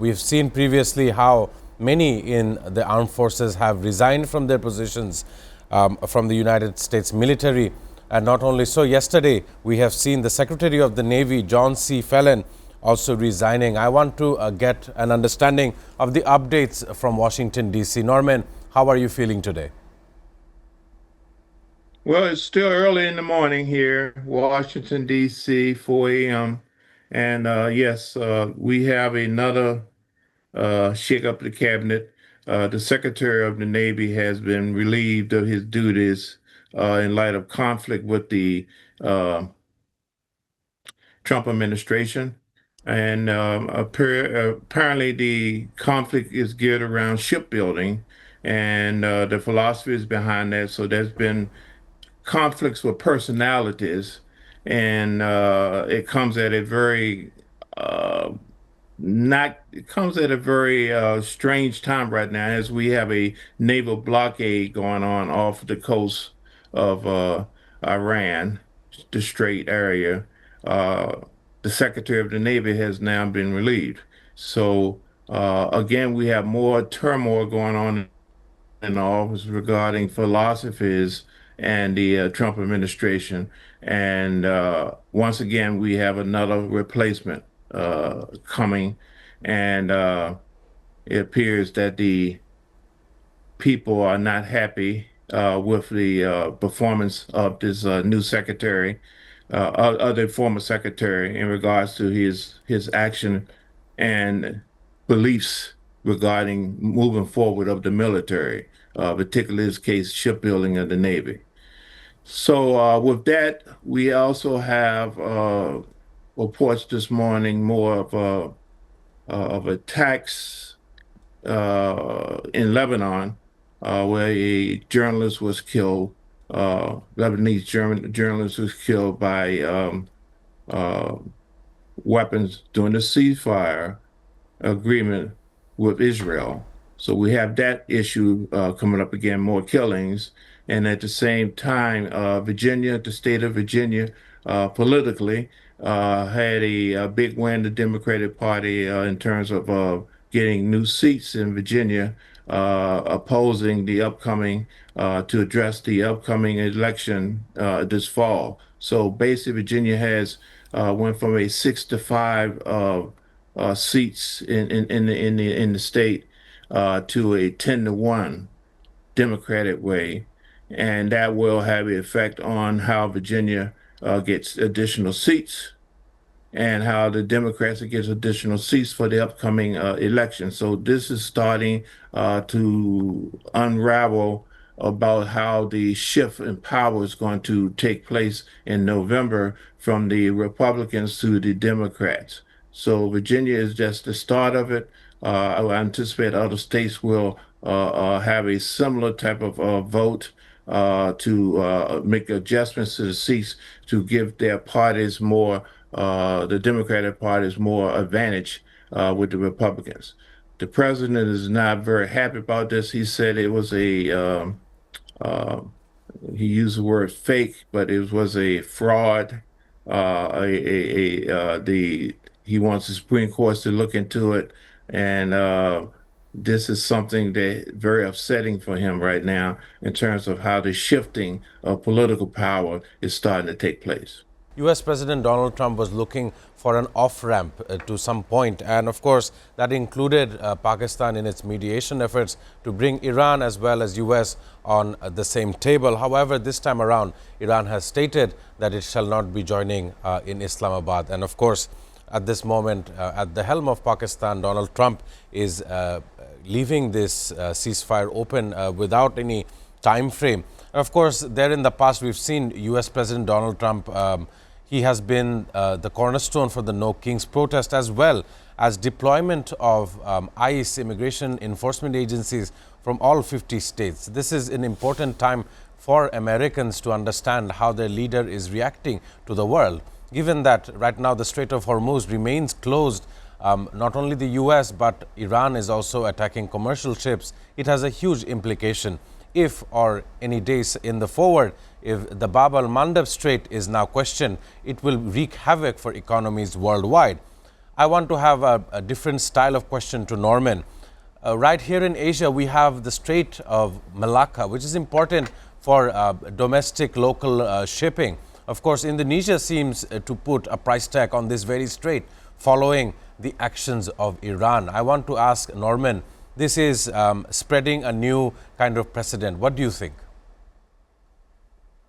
We've seen previously how many in the armed forces have resigned from their positions from the United States military. And not only so, yesterday we have seen the Secretary of the Navy, John C. Fallon, also resigning. I want to get an understanding of the updates from Washington, D.C. Norman, how are you feeling today? Well, it's still early in the morning here, Washington, D.C., 4 a.m. And yes, we have another shake up the cabinet. The Secretary of the Navy has been relieved of his duties in light of conflict with the uh, Trump administration. And apparently, the conflict is geared around shipbuilding, and the philosophy is behind that. So there's been conflicts with personalities, and it comes at a very uh, not it comes at a very strange time right now as we have a naval blockade going on off the coast of Iran, the Strait area. Uh, the Secretary of the Navy has now been relieved. So again, we have more turmoil going on in the office regarding philosophies and the Trump administration. And once again, we have another replacement coming. And it appears that the people are not happy with the performance of this new secretary, of the former secretary, in regards to his action and beliefs regarding moving forward of the military, particularly this case, shipbuilding of the Navy. So with that, we also have reports this morning more of attacks in Lebanon, where a journalist was killed. Lebanese journalist was killed by uh, weapons during the ceasefire agreement with Israel. So we have that issue coming up again, more killings. And at the same time, Virginia, the state of Virginia, politically, had a big win, the Democratic Party, in terms of getting new seats in Virginia, opposing the upcoming, to address the upcoming election this fall. So basically, Virginia has went from a 6 to 5 seats in the state to a 10-1 Democratic way, and that will have an effect on how Virginia gets additional seats and how the Democrats get additional seats for the upcoming election. So this is starting to unravel about how the shift in power is going to take place in November from the Republicans to the Democrats. So Virginia is just the start of it. I anticipate other states will have a similar type of vote to make adjustments to the seats to give their parties more, the Democratic parties more advantage with the Republicans. The president is not very happy about this. He said it was uh, he used the word fake, but it was a fraud. He wants the Supreme Court to look into it, and this is something that very upsetting for him right now in terms of how the shifting of political power is starting to take place. U.S. President Donald Trump was looking for an off-ramp to some point, and of course that included Pakistan in its mediation efforts to bring Iran as well as U.S. on the same table. However, this time around, Iran has stated that it shall not be joining in Islamabad. And of course, at this moment, at the helm of Pakistan, Donald Trump is leaving this ceasefire open without any time frame. Of course, there in the past, we've seen U.S. President Donald Trump, he has been the cornerstone for the No Kings protest, as well as deployment of ICE, immigration enforcement agencies from all 50 states. This is an important time for Americans to understand how their leader is reacting to the world, given that right now the Strait of Hormuz remains closed. Not only the U.S., but Iran is also attacking commercial ships. It has a huge implication. If or any days in the forward, if the Bab al-Mandab Strait is now questioned, it will wreak havoc for economies worldwide. I want to have a different style of question to Norman. Right here in Asia, we have the Strait of Malacca, which is important for domestic local shipping. Of course, Indonesia seems to put a price tag on this very strait following the actions of Iran. I want to ask Norman, this is spreading a new kind of precedent. What do you think?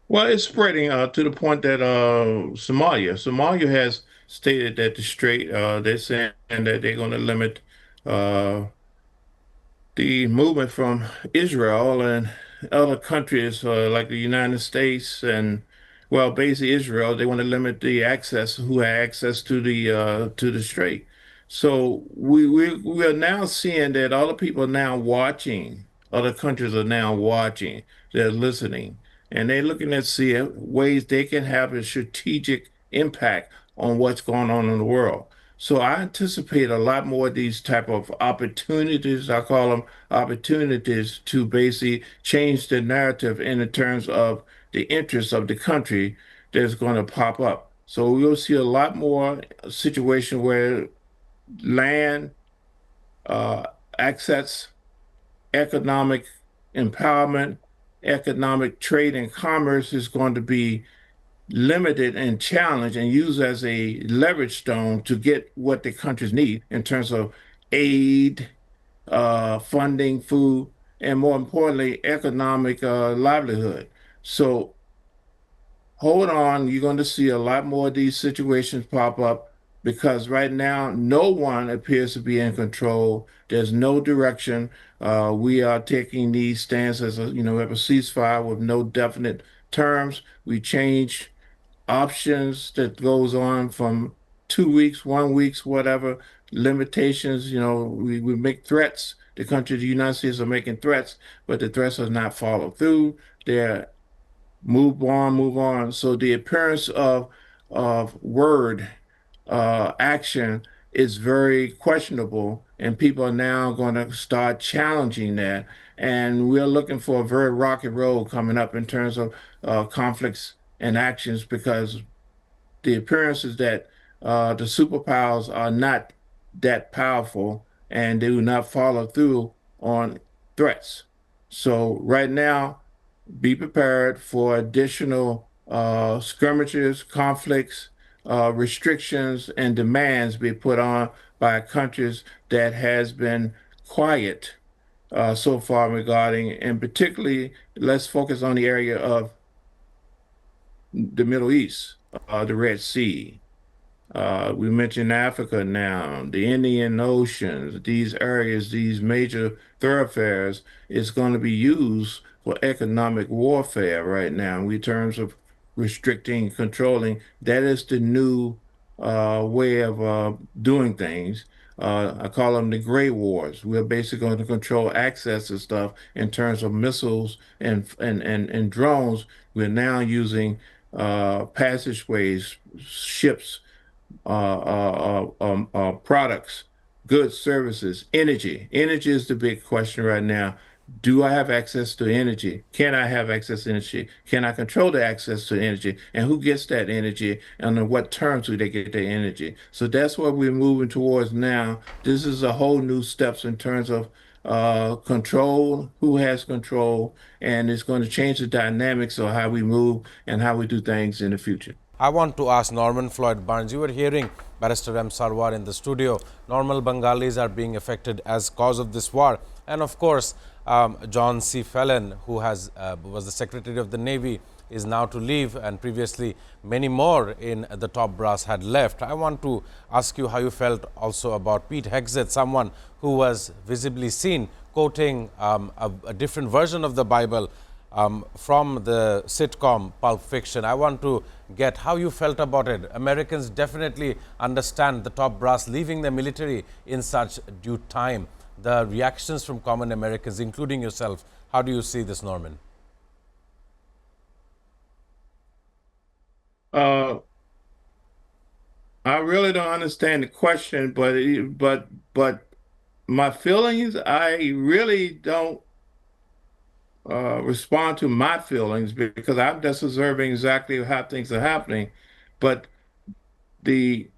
Well, it's spreading to the point that Somalia has stated that the strait, they're saying that they're going to limit uh, the movement from Israel and other countries like the United States and well, basically Israel. They want to limit the access who have access to the strait. So we are now seeing that other people are now watching. Other countries are now watching. They're listening, and they're looking at see ways they can have a strategic impact on what's going on in the world. So I anticipate a lot more of these type of opportunities. I call them opportunities to basically change the narrative in the terms of the interests of the country that's going to pop up. So we'll see a lot more situation where land, uh, access, economic empowerment, economic trade and commerce is going to be limited and challenged and used as a leverage stone to get what the countries need in terms of aid, funding, food, and more importantly, economic livelihood. So hold on, you're going to see a lot more of these situations pop up because right now no one appears to be in control. There's no direction. We are taking these stands as we have a ceasefire with no definite terms. We change options that goes on from 2 weeks, 1 weeks, whatever, limitations. We make threats. The country, the United States are making threats, but the threats are not followed through. They're move on, move on. So the appearance of word action is very questionable, and people are now going to start challenging that. And we're looking for a very rocky road coming up in terms of conflicts and actions because the appearance is that the superpowers are not that powerful and they do not follow through on threats. So right now, be prepared for additional skirmishes, conflicts, restrictions, and demands be put on by countries that has been quiet so far regarding, and particularly, let's focus on the area of the Middle East, the Red Sea. We mentioned Africa now, the Indian Oceans, these areas, these major thoroughfares is going to be used for economic warfare right now in terms of restricting, controlling. That is the new way of doing things. I call them the gray wars. We're basically going to control access to stuff in terms of missiles and drones. We're now using passageways, ships products, goods, services, energy. Energy is the big question right now. Do I have access to energy? Can I have access to energy? Can I control the access to energy? And who gets that energy? And on what terms do they get their energy? So that's what we're moving towards now. This is a whole new steps in terms of control, who has control, and it's going to change the dynamics of how we move and how we do things in the future. I want to ask Norman Floyd Barnes. You were hearing Barrister M. Sarwar in the studio. Normal Bengalis are being affected as cause of this war. And of course, John C. Fallon, who was the Secretary of the Navy, is now to leave, and previously many more in the top brass had left. I want to ask you how you felt also about Pete Hegseth, someone who was visibly seen quoting a different version of the Bible from the sitcom Pulp Fiction. I want to get how you felt about it. Americans definitely understand the top brass leaving the military in such due time. The reactions from common Americans, including yourself, how do you see this, Norman? Uh, I really don't understand the question, but my feelings, I really don't respond to my feelings because I'm just observing exactly how things are happening. But the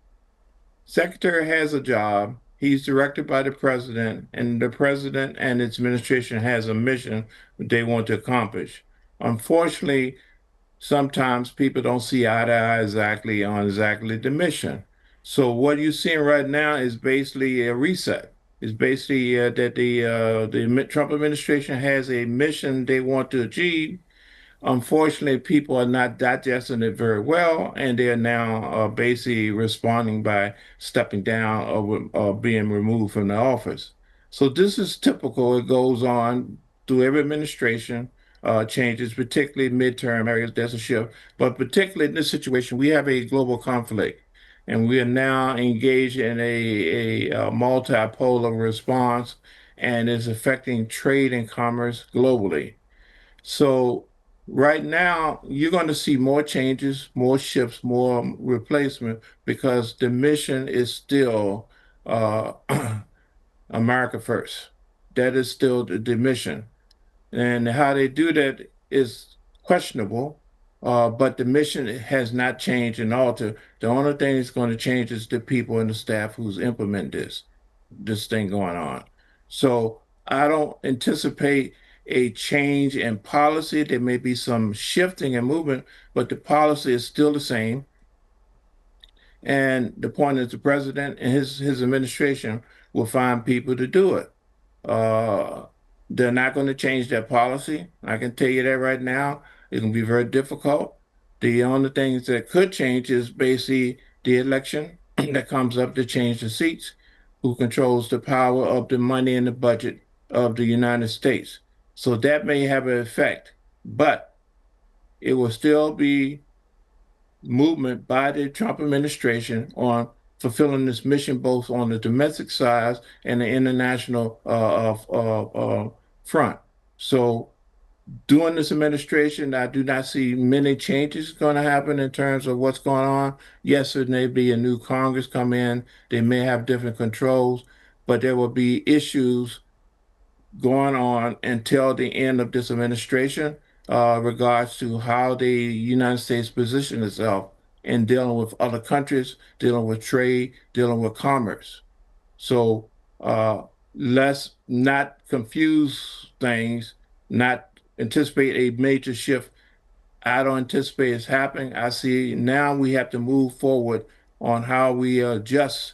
Secretary has a job. He's directed by the president, and the president and its administration has a mission that they want to accomplish. Unfortunately, sometimes people don't see eye to eye exactly on exactly the mission. So what you're seeing right now is basically a reset. It's basically that the Trump administration has a mission they want to achieve. Unfortunately, people are not digesting it very well, and they're now basically responding by stepping down or being removed from the office. So this is typical. It goes on through every administration, changes, particularly midterm areas. There's a shift, but particularly in this situation, we have a global conflict, and we are now engaged in a multipolar response, and is affecting trade and commerce globally. So right now, you're going to see more changes, more shifts, more replacement because the mission is still uh, America first. That is still the mission. And how they do that is questionable, but the mission has not changed and altered. The only thing that's going to change is the people and the staff who's implement this thing going on. So I don't anticipate a change in policy. There may be some shifting and movement, but the policy is still the same. And the point is the president and his administration will find people to do it. Uh, they're not going to change their policy. I can tell you that right now. It's going to be very difficult. The only things that could change is basically the election that comes up to change the seats, who controls the power of the money and the budget of the United States. So that may have an effect, but it will still be movement by the Trump administration on fulfilling this mission, both on the domestic side and the international front. So during this administration, I do not see many changes going to happen in terms of what's going on. Yes, there may be a new Congress come in. They may have different controls, but there will be issues going on until the end of this administration, regards to how the United States position itself in dealing with other countries, dealing with trade, dealing with commerce. So let's not confuse things, not anticipate a major shift. I don't anticipate it's happening. I see now we have to move forward on how we adjust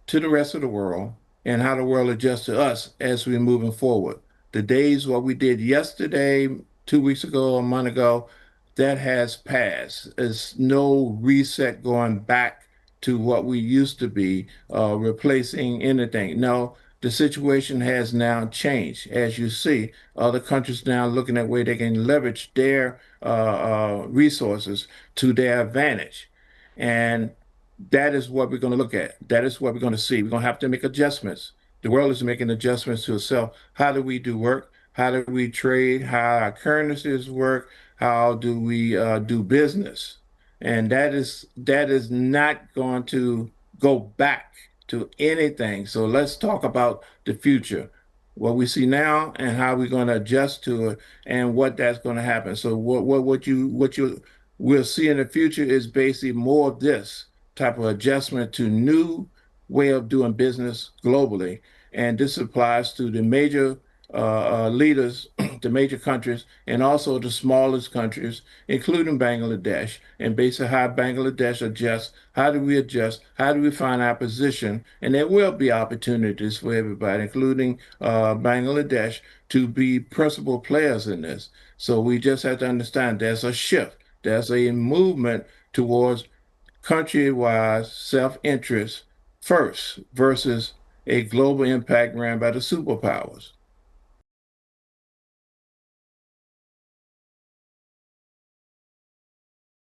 to the rest of the world and how the world adjusts to us as we're moving forward. The days what we did yesterday, 2 weeks ago, a month ago, that has passed. There's no reset going back to what we used to be, replacing anything. No, the situation has now changed. As you see, other countries now looking at where they can leverage their resources to their advantage. And that is what we're going to look at. That is what we're going to see. We're going to have to make adjustments. The world is making adjustments to itself. How do we do work? How do we trade? How our currencies work? How do we do business? And that is not going to go back to anything. So let's talk about the future, what we see now, and how we're going to adjust to it, and what that's going to happen. So what you will see in the future is basically more of this type of adjustment to new way of doing business globally. And this applies to the major leaders, the major countries, and also the smallest countries, including Bangladesh, and basically how Bangladesh adjusts. How do we adjust? How do we find our position? And there will be opportunities for everybody, including Bangladesh, to be principal players in this. So we just have to understand there's a shift, there's a movement towards country-wide self-interest first versus a global impact ran by the superpowers.